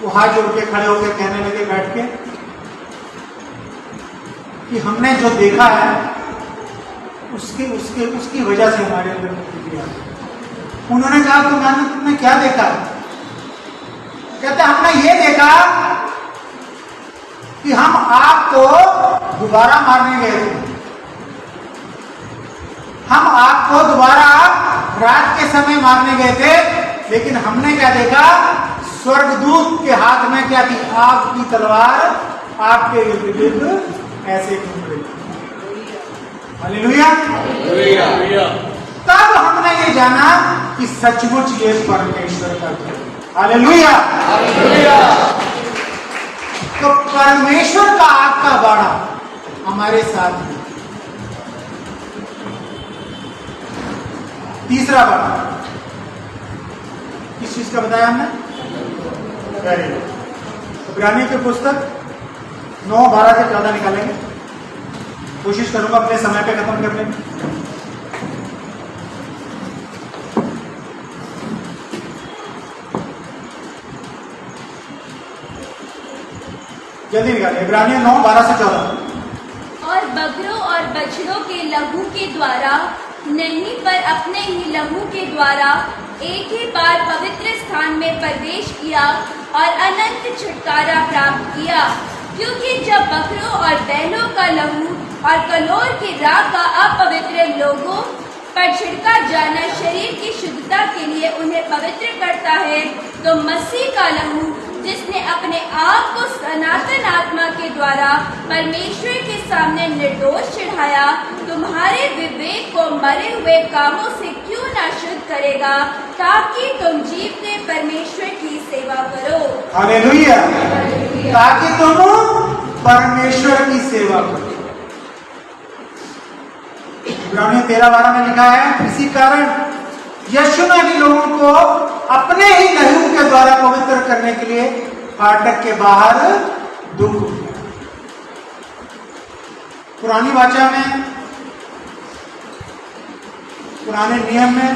वो हाथ जोड़ के खड़े होकर कहने लगे बैठ के कि हमने जो देखा है उसकी वजह से हमारे अंदर प्रतिक्रिया। उन्होंने कहा तो तुमने क्या देखा? कहते हमने ये देखा कि हम आपको दोबारा मारने गए थे। हम आपको दोबारा रात के समय मारने गए थे, लेकिन हमने क्या देखा? स्वर्गदूत के हाथ में क्या थी? आग की तलवार आपके इर्द गिर्द ऐसे घूम रही। हालेलुया। तब हमने ये जाना कि सचमुच ये परमेश्वर का घर। हालेलुया। तो परमेश्वर का आग का बाड़ा हमारे साथ है। तीसरा बाड़ा किस चीज का बताया हमने? इब्रानियों की पुस्तक 9:12 से 14 निकालेंगे। कोशिश करूंगा अपने समय पे खत्म करने की। जल्दी निकालिए। इब्रानियों 9:12 से 14। और बकरों और बछड़ों के लहू के द्वारा नहीं, पर अपने ही लहू के द्वारा एक ही बार पवित्र स्थान में प्रवेश किया और अनंत छुटकारा प्राप्त किया। क्योंकि जब बकरों और बैलों का लहू और कलोर की राख का अपवित्र लोगों पर छिड़का जाना शरीर की शुद्धता के लिए उन्हें पवित्र करता है, तो मसीह का लहू जिसने अपने आप को सनातन आत्मा के द्वारा परमेश्वर के सामने निर्दोष चढ़ाया, तुम्हारे विवेक को मरे हुए कामों से क्यों ना शुद्ध करेगा करेगा ताकि तुम जीवते परमेश्वर की सेवा करो। हालेलुया। ताकि तुम परमेश्वर की सेवा करो। इब्रानियों 13:12 में लिखा है, इसी कारण यीशु ने भी लोगों को अपने ही लहू के द्वारा पवित्र करने के लिए फाटक के बाहर दुख उठाया। पुरानी वाचा में, पुराने नियम में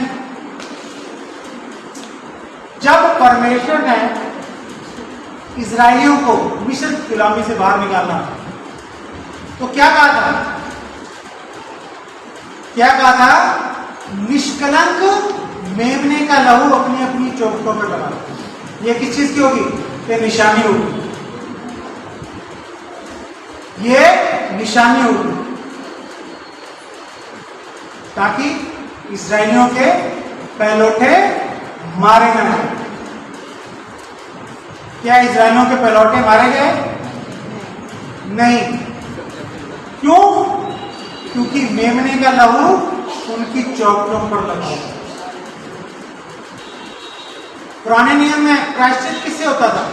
जब परमेश्वर ने इजराइलियों को मिस्र की गुलामी से बाहर निकालना तो क्या कहा था? क्या कहा था? निष्कलंक मेमने का लहू अपनी अपनी चौखटों पर लगा। ये किस चीज की होगी? ये निशानी होगी। ये निशानी होगी ताकि इस्राएलियों के पहलौठे मारे न जाए। क्या इस्राएलियों के पहलौठे मारे गए? नहीं। क्यों? क्योंकि मेमने का लहू उनकी चौखटों पर लगा। पुराने नियम में प्रायश्चित किससे होता था?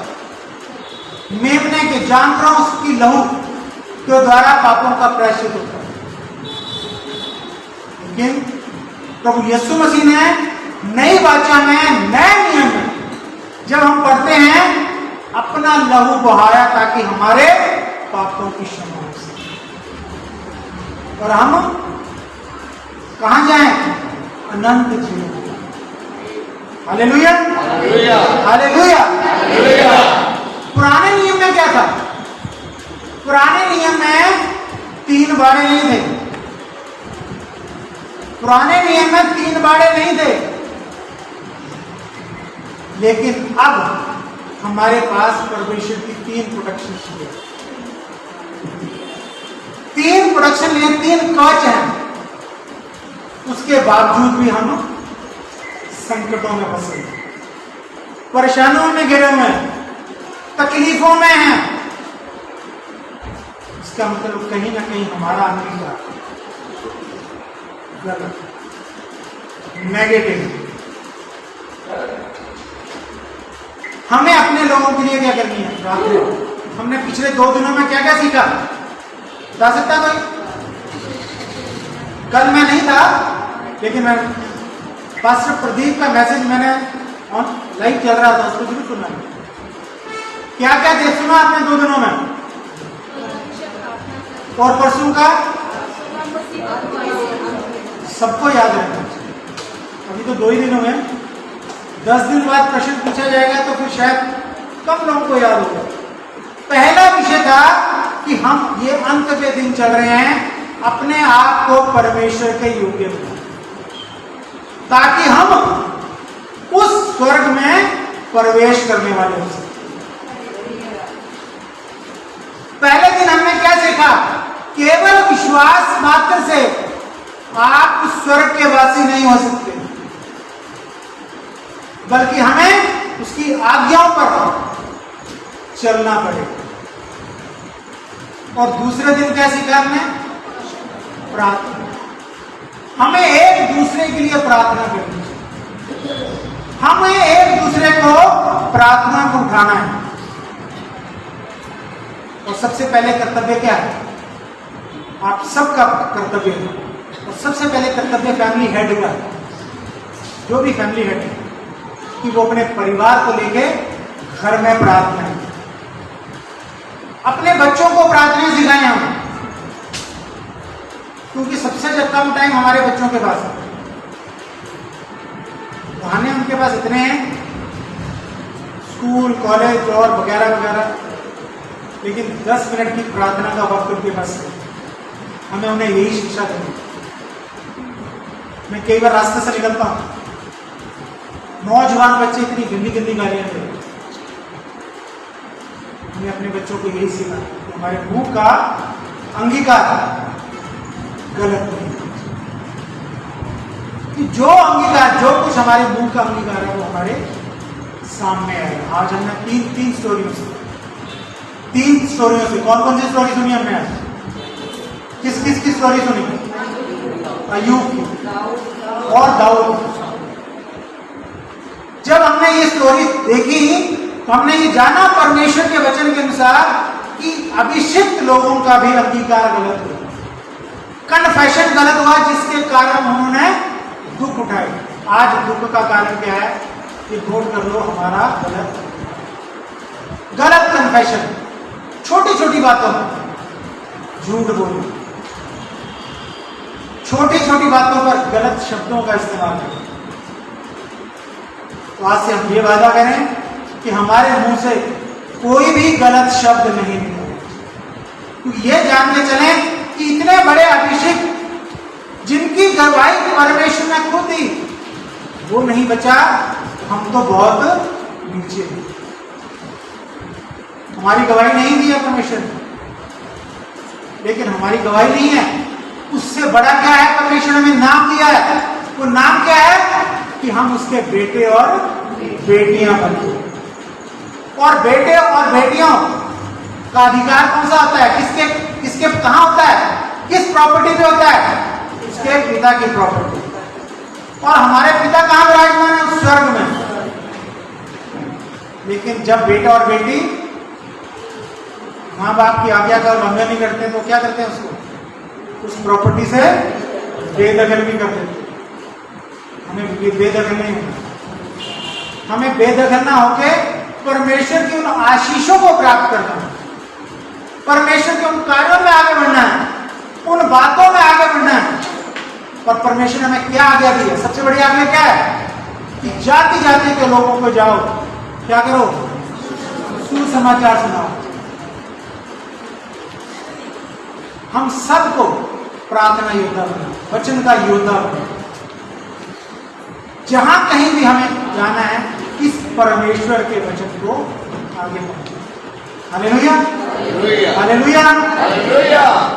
मेमने के, जानवरों की लहू के द्वारा पापों का प्रायश्चित होता है। लेकिन प्रभु यीशु मसीह ने नई वाचा में, नए नियम में जब हम पढ़ते हैं, अपना लहू बहाया ताकि हमारे पापों की क्षमा हो सके और हम कहां जाएं? अनंत जीवन। Hallelujah, hallelujah. पुराने नियम में क्या था? पुराने नियम में 3 बाड़े नहीं थे। पुराने नियम में 3 बाड़े नहीं थे। लेकिन अब हमारे पास परमेश्वर की 3 प्रोटेक्शन है। 3 प्रोटेक्शन लिए 3 कवच हैं। उसके बावजूद भी हम संकटों में फंसे, परेशानियों में घिरे हुए हैं, तकलीफों में हैं। इसका मतलब कहीं ना कहीं हमारा अंगीकार गलत, नेगेटिव। हमें अपने लोगों के लिए क्या करनी है? प्रार्थना। हमने पिछले 2 दिनों में क्या क्या सीखा? बता सकता कोई? कल मैं नहीं था, लेकिन मैं पास्टर प्रदीप का मैसेज मैंने लाइव चल रहा था, उसको जरूर सुना। क्या क्या देख सुना आपने 2 दिनों में? और परसों का सबको याद रहना। अभी तो 2 ही दिन हुए, 10 दिन बाद प्रश्न पूछा जाएगा तो फिर शायद कम लोगों को याद होगा। पहला विषय था कि हम ये अंत के दिन चल रहे हैं, अपने आप को परमेश्वर के योग्य बनाएं ताकि हम उस स्वर्ग में प्रवेश करने वाले हो सके। पहले दिन हमने क्या सीखा? केवल विश्वास मात्र से आप उस स्वर्ग के वासी नहीं हो सकते, बल्कि हमें उसकी आज्ञाओं पर चलना पड़ेगा। और दूसरे दिन क्या सीखा हमने? प्रार्थना। हमें एक दूसरे के लिए प्रार्थना करनी चाहिए। हमें एक दूसरे को प्रार्थना को उठाना है। और सबसे पहले कर्तव्य क्या है? आप सबका कर्तव्य है। और सबसे पहले कर्तव्य फैमिली हेड का है, जो भी फैमिली हेड है, कि वो अपने परिवार को लेके घर में प्रार्थना है। अपने बच्चों को प्रार्थना सिखाएं हम, क्योंकि सबसे कम टाइम हमारे बच्चों के पास है। बहाने उनके पास इतने हैं, स्कूल, कॉलेज और वगैरह वगैरह, लेकिन 10 मिनट की प्रार्थना का वक्त उनके पास है। हमें उन्हें यही शिक्षा देनी। मैं कई बार रास्ते से निकलता हूं, नौजवान बच्चे इतनी गंदी गंदी गालियां दे। हमने अपने बच्चों को यही सीखा कि हमारे मुंह का अंगीकार गलत नहीं, कि जो अंगीकार, जो कुछ हमारे मुंह का अंगीकार है वो हमारे सामने आएगा। आज हमने तीन स्टोरियों से कौन कौन सी स्टोरी सुनी हमने आज? किस किस की स्टोरी सुनी? अय्यूब की और दाऊद की। जब हमने ये स्टोरी देखी तो हमने ये जाना परमेश्वर के वचन के अनुसार कि अभिषिक्त लोगों का भी अंगीकार गलत हुआ, कन्फेशन गलत हुआ, जिसके कारण उन्होंने दुख उठाए। आज दुख का कारण क्या है कि नोट कर लो, हमारा गलत कन्फेशन, छोटी छोटी बातों पर झूठ बोलना, छोटी छोटी बातों पर गलत शब्दों का इस्तेमाल करें। तो आज से हम ये वादा करें कि हमारे मुंह से कोई भी गलत शब्द नहीं निकले, तो ये जान के चलें कि इतने बड़े अभिषेक जिनकी गवाही परमेश्वर ने खुद दी, वो नहीं बचा, हम तो बहुत नीचे हैं। हमारी गवाही नहीं दी है परमेश्वर ने, लेकिन हमारी गवाही नहीं है। उससे बड़ा क्या है, परमेश्वर ने हमें नाम दिया है। वो नाम क्या है कि हम उसके बेटे और बेटियां बने। और बेटे और बेटियों का अधिकार कौन सा होता है, किसके किसके कहां होता है, किस प्रॉपर्टी पे होता है, उसके पिता की प्रॉपर्टी। और हमारे पिता कहां विराजमान है, स्वर्ग में। लेकिन जब बेटा और बेटी माँ बाप की आज्ञा का उल्लंघन नहीं करते तो क्या करते हैं, उसको उस प्रॉपर्टी से बेदखल भी कर देते। हमें बेदखल नहीं होना, हमें बेदखल ना होके परमेश्वर की उन आशीषों को प्राप्त करना है, परमेश्वर के उन कार्यों में आगे बढ़ना है, उन बातों में आगे बढ़ना है। और परमेश्वर ने हमें क्या आज्ञा दी है, सबसे बड़ी आज्ञा क्या है कि जाति जाति के लोगों को जाओ, क्या करो, सुसमाचार सुनाओ। हम सबको प्रार्थना योद्धा बना, वचन का योद्धा बना। जहां कहीं भी हमें जाना है, इस परमेश्वर के वचन को आगे बढ़ाना। Hallelujah, hallelujah, hallelujah.